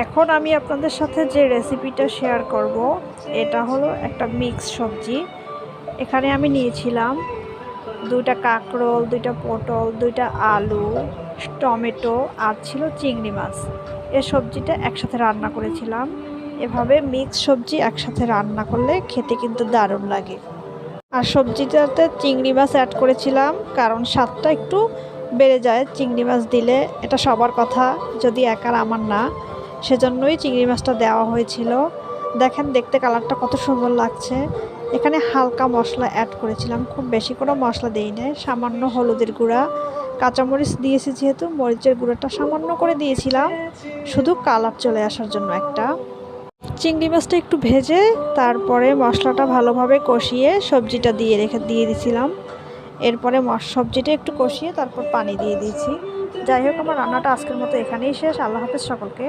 এখন আমি আপনাদের সাথে যে রেসিপিটা শেয়ার করব এটা হলো একটা মিক্স সবজি। এখানে আমি নিয়েছিলাম 2টা কাঁকরোল, 2টা পটল, 2টা আলু, টমেটো আর ছিল চিংড়ি মাছ। এই সবজিটা একসাথে রান্না করেছিলাম। এভাবে মিক্স সবজি একসাথে রান্না করলে খেতে কিন্তু দারুণ লাগে। আর সবজিটাতে চিংড়ি মাছ অ্যাড করেছিলাম কারণ স্বাদটা একটু বেড়ে যায় চিংড়ি মাছ দিলে। এটা সবার কথা, যদি একার আমার না, সেজন্যই চিংড়ি মাছটা দেওয়া হয়েছিল। দেখেন দেখতে কালারটা কত সুন্দর লাগছে। এখানে হালকা মশলা অ্যাড করেছিলাম, খুব বেশি কোনো মশলা দেই নাই। সামান্য হলুদের গুঁড়া, কাঁচামরিচ দিয়েছি যেহেতু মরিচের গুঁড়োটা সামান্য করে দিয়েছিলাম, শুধু কালার চলে আসার জন্য একটা। চিংড়ি মাছটা একটু ভেজে তারপরে মশলাটা ভালোভাবে কষিয়ে সবজিটা দিয়ে দিয়েছিলাম। এরপরে সবজিটা একটু কষিয়ে তারপর পানি দিয়ে দিয়েছি। যাই হোক, আমার রান্নাটা আজকের মতো এখানেই শেষ। আল্লাহ হাফেজ সকলকে।